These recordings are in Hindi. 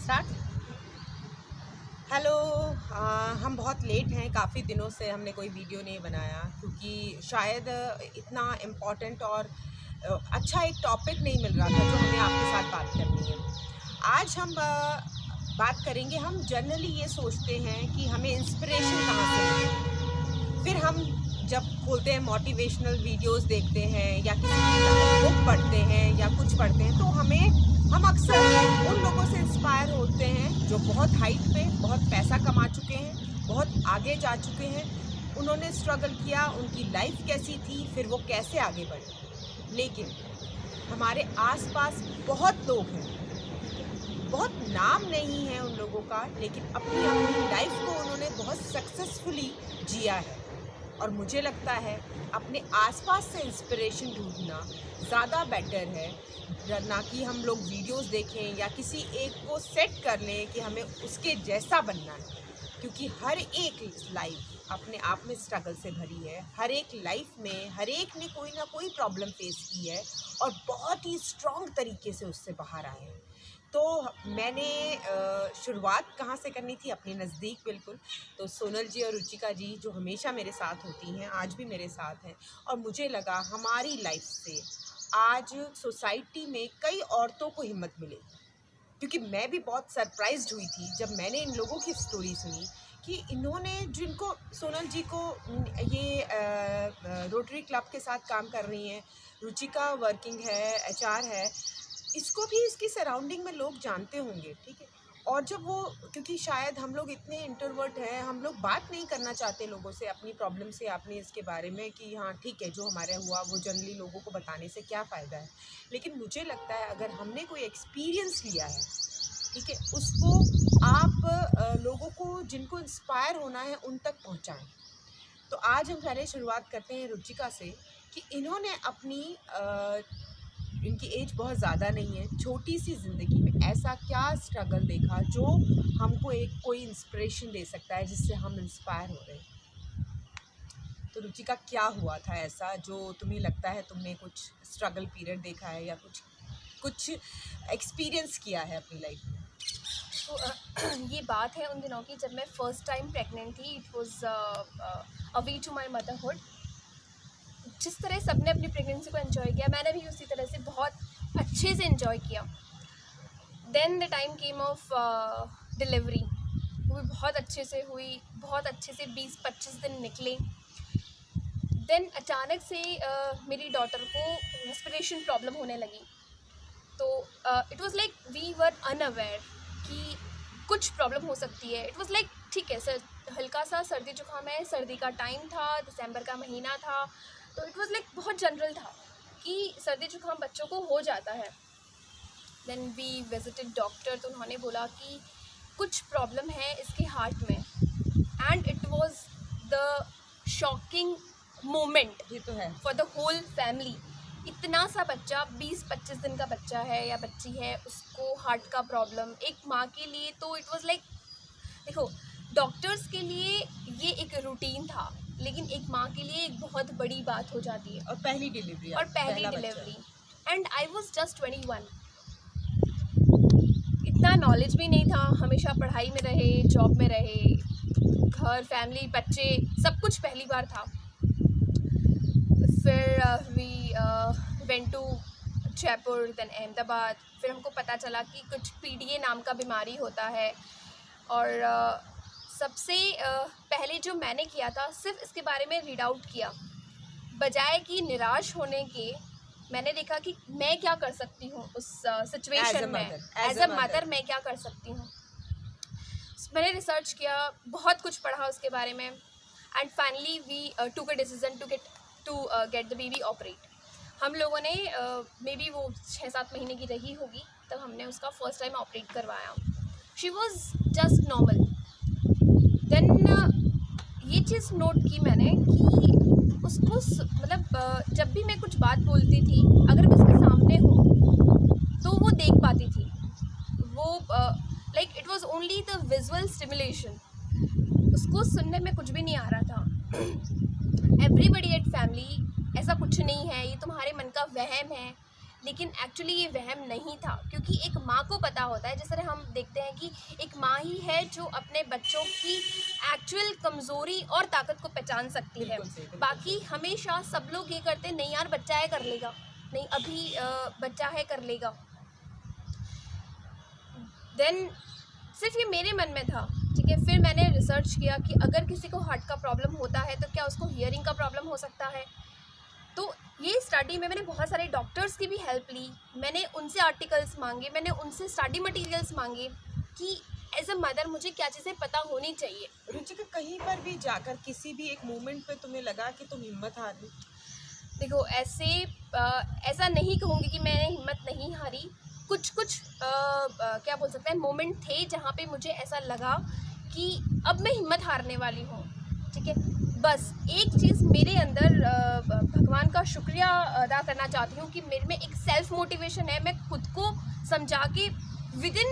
स्टार्ट। हेलो। हम बहुत लेट हैं, काफ़ी दिनों से हमने कोई वीडियो नहीं बनाया क्योंकि शायद इतना इम्पोर्टेंट और अच्छा एक टॉपिक नहीं मिल रहा था जो हमें आपके साथ बात करनी है। आज हम बात करेंगे। हम जनरली ये सोचते हैं कि हमें इंस्पिरेशन कहाँ से मिले। फिर हम जब खोलते हैं मोटिवेशनल वीडियोस देखते हैं या किसी की बुक पढ़ते हैं या कुछ पढ़ते हैं तो हम अक्सर उन लोगों से इंस्पायर होते हैं जो बहुत हाइट पे बहुत पैसा कमा चुके हैं, बहुत आगे जा चुके हैं। उन्होंने स्ट्रगल किया, उनकी लाइफ कैसी थी, फिर वो कैसे आगे बढ़े। लेकिन हमारे आसपास बहुत लोग हैं, बहुत नाम नहीं है उन लोगों का, लेकिन अपनी लाइफ को उन्होंने बहुत सक्सेसफुली जिया है। और मुझे लगता है अपने आसपास से इंस्पिरेशन ढूंढना ज़्यादा बेटर है, ना कि हम लोग वीडियोस देखें या किसी एक को सेट कर लें कि हमें उसके जैसा बनना है। क्योंकि हर एक लाइफ अपने आप में स्ट्रगल से भरी है। हर एक लाइफ में हर एक ने कोई ना कोई प्रॉब्लम फेस की है और बहुत ही स्ट्रॉन्ग तरीके से उससे बाहर आए हैं। तो मैंने शुरुआत कहाँ से करनी थी, अपने नज़दीक बिल्कुल। तो सोनल जी और रुचिका जी जो हमेशा मेरे साथ होती हैं, आज भी मेरे साथ हैं। और मुझे लगा हमारी लाइफ से आज सोसाइटी में कई औरतों को हिम्मत मिलेगी। क्योंकि मैं भी बहुत सरप्राइज्ड हुई थी जब मैंने इन लोगों की स्टोरी सुनी कि इन्होंने, जिनको सोनल जी को ये रोटरी क्लब के साथ काम कर रही हैं, रुचिका वर्किंग है, HR है, इसको भी इसकी सराउंडिंग में लोग जानते होंगे, ठीक है। और जब वो, क्योंकि शायद हम लोग इतने इंट्रोवर्ट हैं, हम लोग बात नहीं करना चाहते लोगों से अपनी प्रॉब्लम से, अपने इसके बारे में कि हाँ ठीक है जो हमारे हुआ वो जनरली लोगों को बताने से क्या फ़ायदा है। लेकिन मुझे लगता है अगर हमने कोई एक्सपीरियंस लिया है, ठीक है, उसको आप लोगों को जिनको इंस्पायर होना है उन तक पहुँचाएँ। तो आज हम पहले शुरुआत करते हैं रुचिका से कि इन्होंने अपनी इनकी एज बहुत ज़्यादा नहीं है, छोटी सी ज़िंदगी में ऐसा क्या स्ट्रगल देखा जो हमको एक कोई इंस्पिरेशन दे सकता है जिससे हम इंस्पायर हो रहे हैं। तो रुचिका, क्या हुआ था ऐसा जो तुम्हें लगता है तुमने कुछ स्ट्रगल पीरियड देखा है या कुछ एक्सपीरियंस किया है अपनी लाइफ में? तो ये बात है उन दिनों की जब मैं फ़र्स्ट टाइम प्रेग्नेंट थी। It was a way to my motherhood. जिस तरह सबने अपनी प्रेगनेंसी को एंजॉय किया, मैंने भी उसी तरह से बहुत अच्छे से एंजॉय किया। Then the time came of delivery. वो भी बहुत अच्छे से हुई, बहुत अच्छे से 20-25 दिन निकले। देन अचानक से मेरी डॉटर को रेस्पिरेशन प्रॉब्लम होने लगी। तो it was like we were unaware कि कुछ प्रॉब्लम हो सकती है। इट वाज लाइक ठीक है सर, हल्का सा सर्दी जुकाम है, सर्दी का टाइम था, दिसंबर का महीना था, तो इट वाज लाइक बहुत जनरल था कि सर्दी जुकाम बच्चों को हो जाता है। देन वी विजिटेड डॉक्टर, तो उन्होंने बोला कि कुछ प्रॉब्लम है इसके हार्ट में। And it was the shocking moment ये तो है फॉर द होल फैमिली। इतना सा बच्चा, 20-25 दिन का बच्चा है या बच्ची है, उसको हार्ट का प्रॉब्लम, एक माँ के लिए तो इट वाज लाइक, देखो डॉक्टर्स के लिए ये एक रूटीन था, लेकिन एक माँ के लिए एक बहुत बड़ी बात हो जाती है। और पहली delivery and I was just 21। इतना नॉलेज भी नहीं था, हमेशा पढ़ाई में रहे, जॉब में रहे, घर, फैमिली, बच्चे, सब कुछ पहली बार था। फिर we went to Jaipur, then Ahmedabad. फिर हमको पता चला कि कुछ PDA नाम का बीमारी होता है। और सबसे पहले जो मैंने किया था, सिर्फ इसके बारे में रीड आउट किया, बजाय कि निराश होने के। मैंने देखा कि मैं क्या कर सकती हूँ उस सिचुएशन में, एज अ मदर मैं क्या कर सकती हूँ। मैंने रिसर्च किया, बहुत कुछ पढ़ा उसके बारे में। And finally we took a decision to get the baby operate. हम लोगों ने मे बी वो 6-7 महीने की रही होगी तब हमने उसका फर्स्ट टाइम ऑपरेट करवाया। She was just normal. Then ये चीज़ नोट की मैंने कि उसको मतलब जब भी मैं कुछ बात बोलती थी, अगर मैं उसके सामने हूँ तो वो देख पाती थी। वो like it was only the visual stimulation, उसको सुनने में कुछ भी नहीं आ रहा था। एवरीबडी एट फैमिली, ऐसा कुछ नहीं है, ये तुम्हारे मन का वहम है, लेकिन एक्चुअली ये वहम नहीं था, क्योंकि एक माँ को पता होता है, जिस तरह हम देखते हैं कि एक माँ ही है जो अपने बच्चों की एक्चुअल कमज़ोरी और ताकत को पहचान सकती है। बिल्कुल सही, बिल्कुल बाकी हमेशा सब लोग ये करते हैं, नहीं यार बच्चा है कर लेगा, नहीं अभी बच्चा है कर लेगा। देन सिर्फ ये मेरे मन में था, ठीक है। फिर मैंने रिसर्च किया कि अगर किसी को हार्ट का प्रॉब्लम होता है तो क्या उसको हियरिंग का प्रॉब्लम हो सकता है। तो ये स्टडी में मैंने बहुत सारे डॉक्टर्स की भी हेल्प ली, मैंने उनसे आर्टिकल्स मांगे, मैंने उनसे स्टडी मटेरियल्स मांगे कि एज अ मदर मुझे क्या चीज़ें पता होनी चाहिए। रुचिका, कहीं पर भी जाकर किसी भी एक मोमेंट पे तुम्हें लगा कि तुम हिम्मत हार गई? देखो ऐसा नहीं कहूँगी कि मैंने हिम्मत नहीं हारी। कुछ क्या बोल सकते हैं मोमेंट थे जहाँ पे मुझे ऐसा लगा कि अब मैं हिम्मत हारने वाली हूँ, ठीक है। बस एक चीज़ मेरे अंदर भगवान का शुक्रिया अदा करना चाहती हूँ कि मेरे में एक सेल्फ मोटिवेशन है। मैं खुद को समझा के विदिन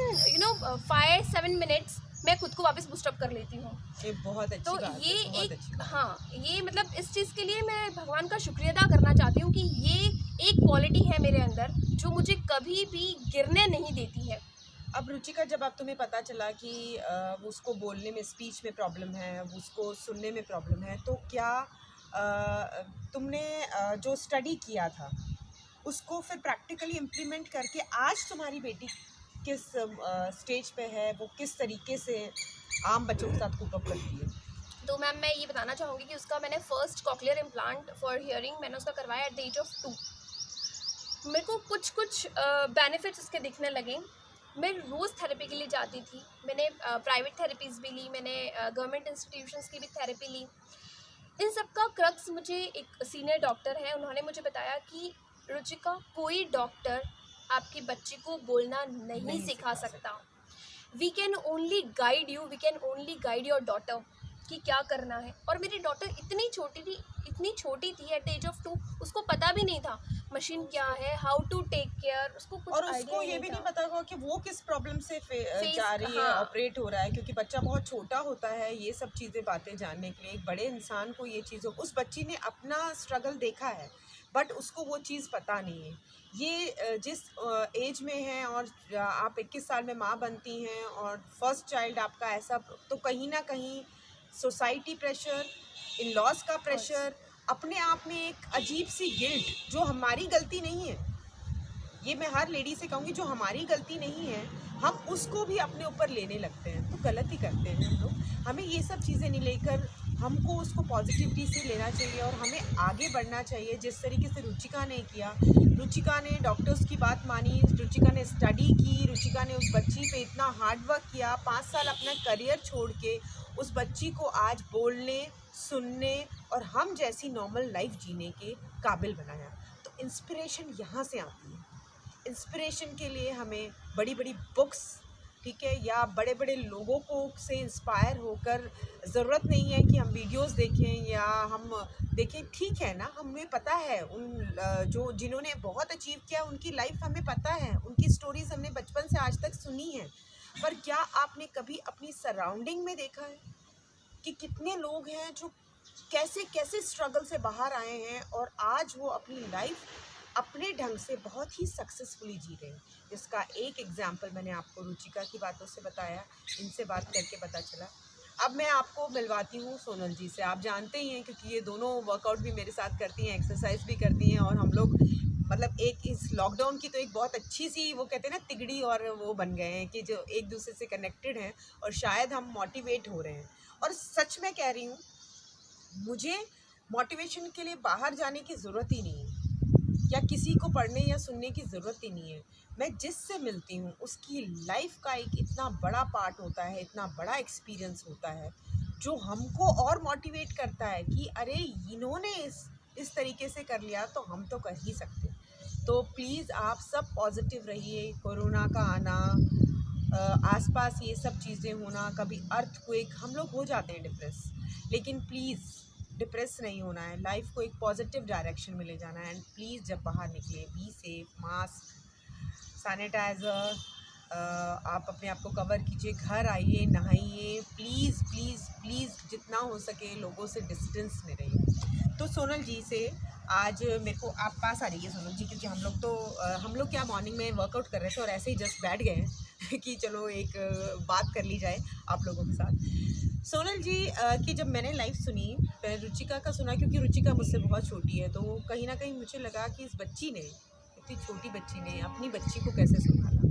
5-7 मिनट्स मैं खुद को वापस बूस्टअप कर लेती हूँ। ये बहुत अच्छी तो बात ये है, बहुत एक अच्छी बात। हाँ, ये मतलब इस चीज़ के लिए मैं भगवान का शुक्रिया अदा करना चाहती हूँ कि ये एक क्वालिटी है मेरे अंदर जो मुझे कभी भी गिरने नहीं देती है। अब रुचिका, जब आप तुम्हें पता चला कि उसको बोलने में, स्पीच में प्रॉब्लम है, उसको सुनने में प्रॉब्लम है, तो क्या तुमने जो स्टडी किया था उसको फिर प्रैक्टिकली इम्प्लीमेंट करके आज तुम्हारी बेटी किस स्टेज पे है, वो किस तरीके से आम बच्चों के साथ कोप अप करती है? तो मैम मैं ये बताना चाहूँगी कि उसका मैंने first cochlear implant for hearing मैंने उसका करवाया एट द एज ऑफ 2। मेरे को कुछ बेनिफिट्स उसके दिखने लगे। मैं रोज़ थेरेपी के लिए जाती थी, मैंने प्राइवेट थेरेपीज़ भी ली, मैंने गवर्नमेंट इंस्टीट्यूशंस की भी थेरेपी ली। इन सब का क्रक्स मुझे एक सीनियर डॉक्टर है, उन्होंने मुझे बताया कि रुचिका, कोई डॉक्टर आपकी बच्ची को बोलना नहीं सिखा सकता। We can only guide you, we can only guide your daughter कि क्या करना है। और मेरी डॉटर इतनी छोटी थी एट द एज ऑफ 2, उसको पता भी नहीं था मशीन क्या है, हाउ टू टेक केयर, उसको कुछ और आइडिया उसको ये भी था। नहीं पता होगा कि वो किस प्रॉब्लम से जा रही है, हाँ। ऑपरेट हो रहा है, क्योंकि बच्चा बहुत छोटा होता है ये सब चीज़ें बातें जानने के लिए। एक बड़े इंसान को ये चीज़, उस बच्ची ने अपना स्ट्रगल देखा है बट उसको वो चीज़ पता नहीं है। ये जिस एज में है और आप 21 साल में माँ बनती हैं और फर्स्ट चाइल्ड आपका ऐसा, तो कहीं ना कहीं सोसाइटी प्रेशर, इन लॉज का प्रेशर, अपने आप में एक अजीब सी गिल्ट, जो हमारी गलती नहीं है, ये मैं हर लेडी से कहूँगी, जो हमारी गलती नहीं है हम उसको भी अपने ऊपर लेने लगते हैं, तो गलत ही करते हैं हम लोग। हमें ये सब चीज़ें नहीं लेकर, हमको उसको पॉजिटिविटी से लेना चाहिए और हमें आगे बढ़ना चाहिए, जिस तरीके से रुचिका ने किया। रुचिका ने डॉक्टर्स की बात मानी, रुचिका ने स्टडी की, रुचिका ने उस बच्ची पे इतना हार्ड वर्क किया, 5 साल अपना करियर छोड़ के उस बच्ची को आज बोलने, सुनने और हम जैसी नॉर्मल लाइफ जीने के काबिल बनाया। तो इंस्पिरेशन यहाँ से आती है। इंस्पिरेशन के लिए हमें बड़ी बड़ी बुक्स, ठीक है, या बड़े बड़े लोगों को से इंस्पायर होकर, ज़रूरत नहीं है कि हम वीडियोस देखें या हम देखें, ठीक है ना, हमें पता है उन जिन्होंने बहुत अचीव किया उनकी लाइफ हमें पता है, उनकी स्टोरीज हमने बचपन से आज तक सुनी है। पर क्या आपने कभी अपनी सराउंडिंग में देखा है कि कितने लोग हैं जो कैसे कैसे स्ट्रगल से बाहर आए हैं और आज वो अपनी लाइफ अपने ढंग से बहुत ही सक्सेसफुली जी रहे हैं? जिसका एक एग्जाम्पल मैंने आपको रुचिका की बातों से बताया, इनसे बात करके पता चला। अब मैं आपको मिलवाती हूँ सोनल जी से। आप जानते ही हैं क्योंकि ये दोनों वर्कआउट भी मेरे साथ करती हैं, एक्सरसाइज भी करती हैं, और हम लोग मतलब एक इस लॉकडाउन की तो एक बहुत अच्छी सी, वो कहते हैं ना, तिगड़ी और वो बन गए हैं कि जो एक दूसरे से कनेक्टेड हैं और शायद हम मोटिवेट हो रहे हैं। और सच में कह रही हूँ, मुझे मोटिवेशन के लिए बाहर जाने की ज़रूरत ही नहीं है या किसी को पढ़ने या सुनने की ज़रूरत ही नहीं है। मैं जिससे मिलती हूँ उसकी लाइफ का एक इतना बड़ा पार्ट होता है, इतना बड़ा एक्सपीरियंस होता है जो हमको और मोटिवेट करता है कि अरे इन्होंने इस तरीके से कर लिया तो हम तो कर ही सकते। तो प्लीज़ आप सब पॉजिटिव रहिए। कोरोना का आना, आसपास ये सब चीज़ें होना, कभी अर्थक्वेक, हम लोग हो जाते हैं डिप्रेस, लेकिन प्लीज़ डिप्रेस नहीं होना है, लाइफ को एक पॉजिटिव डायरेक्शन में ले जाना है। एंड प्लीज़ जब बाहर निकले, बी सेफ, मास्क, सैनिटाइज़र, आप अपने आप को कवर कीजिए, घर आइए, नहाइए, प्लीज़ प्लीज़ प्लीज़ जितना हो सके लोगों से डिस्टेंस में रहिए। तो सोनल जी से आज मेरे को आप पास आ जाइए सोनल जी, क्योंकि हम लोग क्या मॉर्निंग में वर्कआउट कर रहे थे और ऐसे ही जस्ट बैठ गए हैं कि चलो एक बात कर ली जाए आप लोगों के साथ। सोनल जी कि जब मैंने लाइव सुनी, पहले रुचिका का सुना, क्योंकि रुचिका मुझसे बहुत छोटी है, तो कहीं ना कहीं मुझे लगा कि इस बच्ची ने, इतनी छोटी बच्ची ने अपनी बच्ची को कैसे संभाला।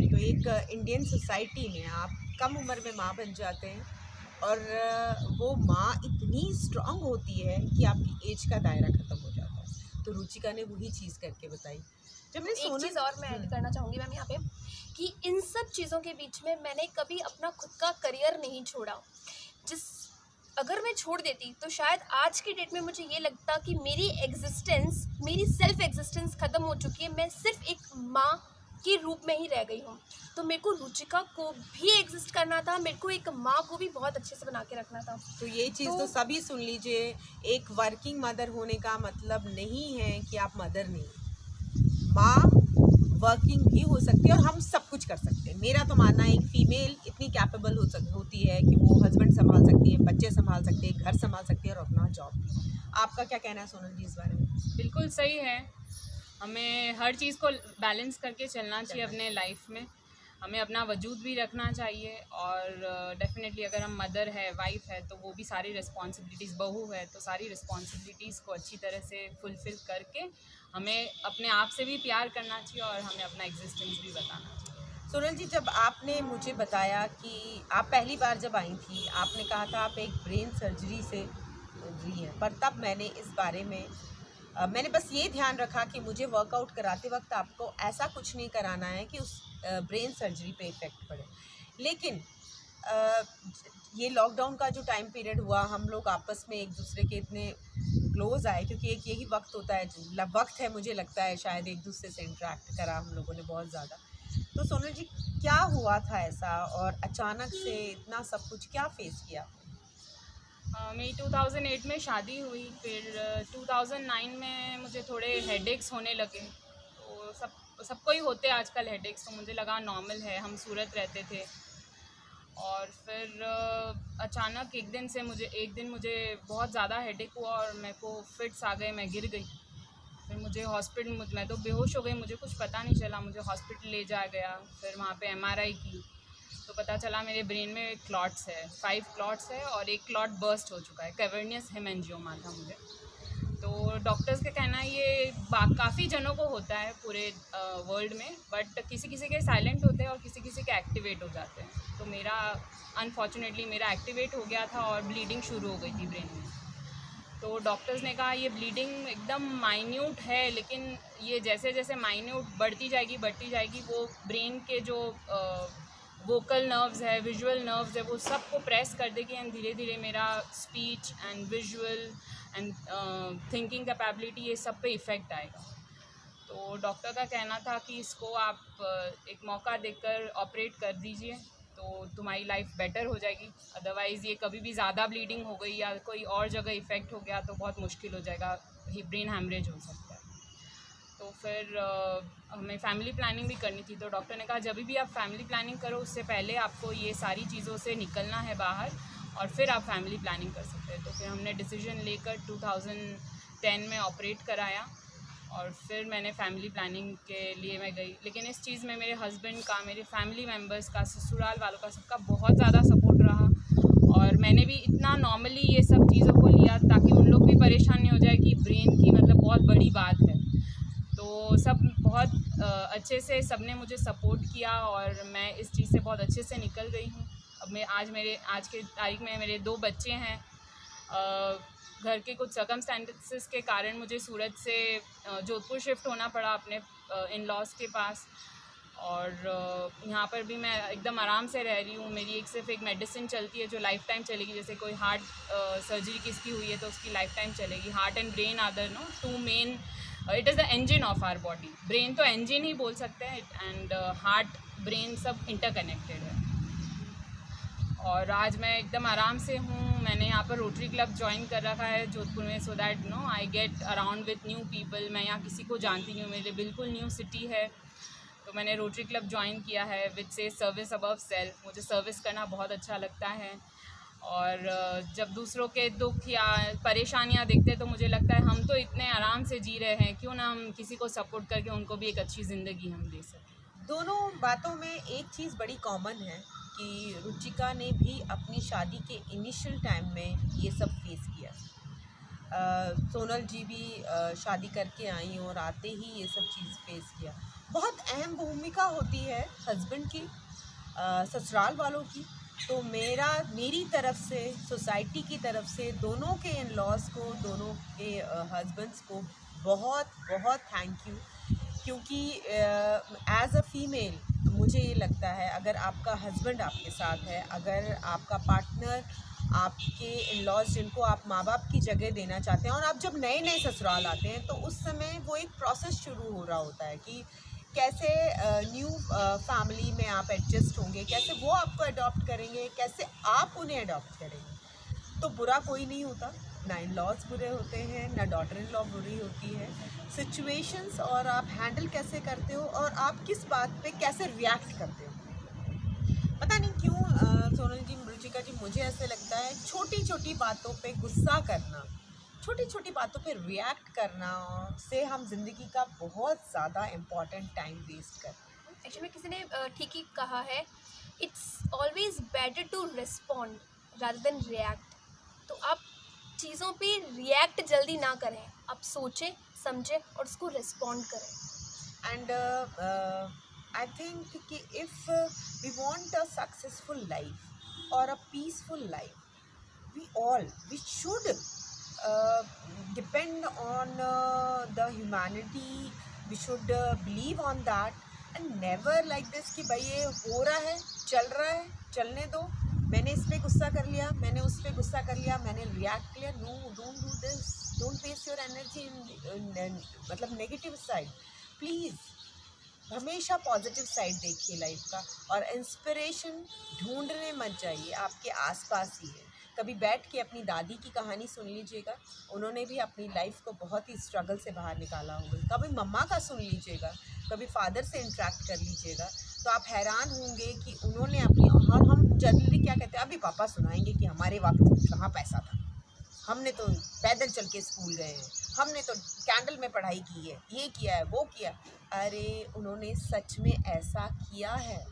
तो एक इंडियन सोसाइटी में आप कम उम्र में माँ बन जाते हैं और वो माँ इतनी स्ट्रांग होती है कि आपकी एज का दायरा ख़त्म हो जाता है। तो रुचिका ने वही चीज़ करके बताई। जब मैंने एक चीज़ और मैं ऐड करना चाहूँगी मैम यहाँ पे, कि इन सब चीज़ों के बीच में मैंने कभी अपना खुद का करियर नहीं छोड़ा। अगर मैं छोड़ देती तो शायद आज की डेट में मुझे ये लगता कि मेरी सेल्फ एग्जिस्टेंस ख़त्म हो चुकी है, मैं सिर्फ एक माँ के रूप में ही रह गई हूँ। तो मेरे को रुचिका को भी एग्जिस्ट करना था, मेरे को एक माँ को भी बहुत अच्छे से बना के रखना था। तो ये चीज़ तो सभी सुन लीजिए, एक वर्किंग मदर होने का मतलब नहीं है कि आप मदर नहीं, माँ वर्किंग भी हो सकती है और हम सब कुछ कर सकते हैं। मेरा तो मानना है एक फ़ीमेल इतनी कैपेबल होती है कि वो हस्बैंड संभाल सकती है, बच्चे संभाल सकती है, घर संभाल सकती है और अपना जॉब भी। आपका क्या कहना है सोनल जी इस बारे में? बिल्कुल सही है, हमें हर चीज़ को बैलेंस करके चलना चाहिए अपने लाइफ में। हमें अपना वजूद भी रखना चाहिए और डेफिनेटली अगर हम मदर है, वाइफ है, तो वो भी सारी रिस्पॉन्सिबिलिटीज़, बहू है तो सारी रिस्पॉन्सिबिलिटीज़ को अच्छी तरह से फुलफ़िल करके हमें अपने आप से भी प्यार करना चाहिए और हमें अपना एग्जिस्टेंस भी बताना चाहिए। सोनल जी, जब आपने मुझे बताया कि आप पहली बार जब आई थी, आपने कहा था आप एक ब्रेन सर्जरी से गुजरी हैं, पर तब मैंने इस बारे में मैंने बस ये ध्यान रखा कि मुझे वर्कआउट कराते वक्त आपको ऐसा कुछ नहीं कराना है कि उस ब्रेन सर्जरी पे इफ़ेक्ट पड़े। लेकिन ये लॉकडाउन का जो टाइम पीरियड हुआ, हम लोग आपस में एक दूसरे के इतने क्लोज आए, क्योंकि एक यही वक्त होता है, वक्त है मुझे लगता है शायद एक दूसरे से इंटरेक्ट करा हम लोगों ने बहुत ज़्यादा। तो सोनल जी, क्या हुआ था ऐसा और अचानक से इतना सब कुछ क्या फेस किया? मेरी 2008 में शादी हुई, फिर 2009 में मुझे थोड़े हेडेक्स होने लगे। तो सबको ही होते हैं आजकल हेडेक्स, तो मुझे लगा नॉर्मल है, हम सूरत रहते थे। और फिर अचानक एक दिन मुझे बहुत ज़्यादा हेडेक हुआ और मेरे को फिट्स आ गए, मैं गिर गई। फिर मैं तो बेहोश हो गई, मुझे कुछ पता नहीं चला, मुझे हॉस्पिटल ले जाया गया। फिर वहाँ पे MRI की तो पता चला मेरे ब्रेन में क्लॉट्स है, 5 क्लॉट्स है और एक क्लॉट बर्स्ट हो चुका है, कैवर्नियस हेमेंजियोमा था मुझे। तो डॉक्टर्स का कहना है ये काफ़ी जनों को होता है पूरे वर्ल्ड में, बट किसी किसी के साइलेंट होते हैं और किसी किसी के एक्टिवेट हो जाते हैं। तो अनफॉर्चुनेटली मेरा एक्टिवेट हो गया था और ब्लीडिंग शुरू हो गई थी ब्रेन में। तो डॉक्टर्स ने कहा ये ब्लीडिंग एकदम माइन्यूट है, लेकिन ये जैसे जैसे माइन्यूट बढ़ती जाएगी वो ब्रेन के जो वोकल नर्व्स है, विजुअल नर्व्स है, वो सबको प्रेस कर देगी एंड धीरे धीरे मेरा speech and visual and thinking capability, ये सब पे इफ़ेक्ट आएगा। तो डॉक्टर का कहना था कि इसको आप एक मौका देकर ऑपरेट कर दीजिए तो तुम्हारी लाइफ बेटर हो जाएगी, अदरवाइज़ ये कभी भी ज़्यादा ब्लीडिंग हो गई या कोई और जगह इफ़ेक्ट हो गया तो बहुत मुश्किल हो जाएगा, ब्रेन हैमरेज हो सकता है। तो फिर हमें फैमिली प्लानिंग भी करनी थी। तो डॉक्टर ने कहा जब भी आप फैमिली प्लानिंग करो उससे पहले आपको ये सारी चीज़ों से निकलना है बाहर और फिर आप फैमिली प्लानिंग कर सकते हैं। तो फिर हमने डिसीजन लेकर 2010 में ऑपरेट कराया और फिर मैंने फैमिली प्लानिंग के लिए मैं गई। लेकिन इस चीज़ में मेरे हस्बैंड का, मेरे फैमिली मेम्बर्स का, ससुराल वालों का, सबका बहुत ज़्यादा सपोर्ट रहा और मैंने भी इतना नॉर्मली ये सब चीज़ों को लिया ताकि उन लोग भी परेशान नहीं हो जाए कि ब्रेन की मतलब बहुत बड़ी बात है। तो सब बहुत अच्छे से सब ने मुझे सपोर्ट किया और मैं इस चीज़ से बहुत अच्छे से निकल गई हूँ। अब आज के तारीख में मेरे 2 बच्चे हैं। घर के कुछ सर्कमस्टेंसेस के कारण मुझे सूरत से जोधपुर शिफ्ट होना पड़ा अपने इन लॉज के पास और यहाँ पर भी मैं एकदम आराम से रह रही हूँ। मेरी सिर्फ एक मेडिसिन चलती है जो लाइफ टाइम चलेगी। जैसे कोई हार्ट सर्जरी किसकी हुई है तो उसकी लाइफ टाइम चलेगी। Heart and brain are the 2 main, it is the engine of our body. Brain तो इंजन ही बोल सकते हैं एंड हार्ट ब्रेन सब इंटरकनेक्टेड है। और आज मैं एकदम आराम से हूँ। मैंने यहाँ पर रोटरी क्लब ज्वाइन कर रखा है जोधपुर में, so that I get around with new people. मैं यहाँ किसी को जानती नहीं हूँ, मेरे बिल्कुल न्यू सिटी है। तो मैंने रोटरी क्लब ज्वाइन किया है विच से सर्विस अबव सेल्फ। मुझे सर्विस करना बहुत अच्छा लगता है और जब दूसरों के दुख या परेशानियां देखते हैं तो मुझे लगता है हम तो इतने आराम से जी रहे हैं, क्यों ना हम किसी को सपोर्ट करके उनको भी एक अच्छी ज़िंदगी हम दे सकें। दोनों बातों में एक चीज़ बड़ी कॉमन है कि रुचिका ने भी अपनी शादी के इनिशियल टाइम में ये सब फेस किया। सोनल जी भी शादी करके आई और आते ही ये सब चीज़ फेस किया। बहुत अहम भूमिका होती है हस्बैंड की, ससुराल वालों की। तो मेरी तरफ से, सोसाइटी की तरफ से दोनों के इन लॉज को, दोनों के हस्बैंड्स को बहुत बहुत थैंक यू। क्योंकि एज अ फीमेल मुझे ये लगता है, अगर आपका हस्बैंड आपके साथ है, अगर आपका पार्टनर, आपके इन लॉज जिनको आप माँ बाप की जगह देना चाहते हैं, और आप जब नए नए ससुराल आते हैं तो उस समय वो एक प्रोसेस शुरू हो रहा होता है कि कैसे न्यू फैमिली में आप एडजस्ट होंगे, कैसे वो आपको अडॉप्ट करेंगे, कैसे आप उन्हें अडॉप्ट करेंगे। तो बुरा कोई नहीं होता, ना इन लॉज बुरे होते हैं, ना डॉटर इन लॉ बुरी होती है। सिचुएशंस और आप हैंडल कैसे करते हो और आप किस बात पे कैसे रिएक्ट करते हो। पता नहीं क्यों सोनल जी, रुचिका जी, मुझे ऐसे लगता है छोटी छोटी बातों पे गुस्सा करना, छोटी छोटी बातों पे रिएक्ट करना से हम जिंदगी का बहुत ज़्यादा इम्पोर्टेंट टाइम वेस्ट करते हैं। एक्चुअली किसी ने ठीक ही कहा है, it's always better to respond rather than react. तो आप चीज़ों पे रिएक्ट जल्दी ना करें, आप सोचें, समझें और उसको रिस्पॉन्ड करें। एंड आई थिंक कि if we want a successful life और a peaceful life, we should depend on the humanity. We should believe on that and never like this कि भाई ये हो रहा है, चल रहा है, चलने दो, मैंने इस पे गुस्सा कर लिया, मैंने उस पे गुस्सा कर लिया, मैंने रिएक्ट किया। No, don't do this, don't waste your energy in मतलब नेगेटिव साइड। प्लीज़ हमेशा पॉजिटिव साइड देखिए लाइफ का, और इंस्पिरेशन ढूंढने मत जाइए, आपके आसपास ही है। कभी बैठ के अपनी दादी की कहानी सुन लीजिएगा, उन्होंने भी अपनी लाइफ को बहुत ही स्ट्रगल से बाहर निकाला होगा। कभी मम्मा का सुन लीजिएगा, कभी फादर से इंटरेक्ट कर लीजिएगा, तो आप हैरान होंगे कि उन्होंने अपनी, और हम जनरली क्या कहते हैं, अभी पापा सुनाएंगे कि हमारे वक्त कहाँ पैसा था, हमने तो पैदल चल के स्कूल गए हैं, हमने तो कैंडल में पढ़ाई की है, ये किया है, वो किया। अरे उन्होंने सच में ऐसा किया है,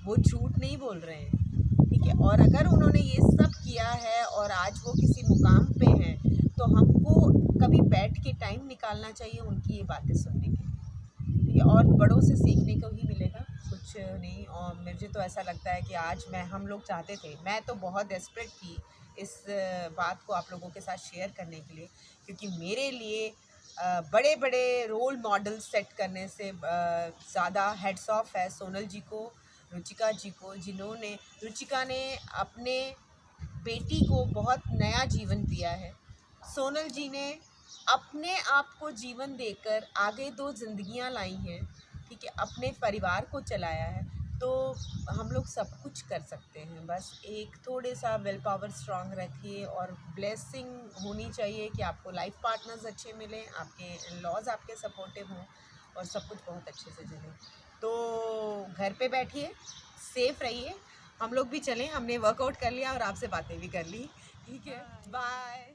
वो झूठ नहीं बोल रहे हैं, ठीक है। और अगर उन्होंने ये सब किया है और आज वो किसी मुकाम पे हैं, तो हमको कभी बैठ के टाइम निकालना चाहिए उनकी ये बातें सुनने के लिए, ठीक है। और बड़ों से सीखने को ही मिलेगा, कुछ नहीं। और मुझे तो ऐसा लगता है कि आज हम लोग चाहते थे, मैं तो बहुत डेस्परेट थी इस बात को आप लोगों के साथ शेयर करने के लिए, क्योंकि मेरे लिए बड़े बड़े रोल मॉडल सेट करने से ज़्यादा हेड्स ऑफ है सोनल जी को, रुचिका जी को, जिन्होंने, रुचिका ने अपने बेटी को बहुत नया जीवन दिया है। सोनल जी ने अपने आप को जीवन देकर आगे 2 ज़िंदगियां लाई हैं, ठीक है, अपने परिवार को चलाया है। तो हम लोग सब कुछ कर सकते हैं, बस एक थोड़े सा विल पावर स्ट्रांग रखिए, और ब्लेसिंग होनी चाहिए कि आपको लाइफ पार्टनर्स अच्छे मिलें, आपके इन लॉज आपके सपोर्टिव हों, और सब कुछ बहुत अच्छे से चले। तो घर पे बैठिए, सेफ रहिए, हम लोग भी चलें, हमने वर्कआउट कर लिया और आपसे बातें भी कर ली, ठीक है। बाय।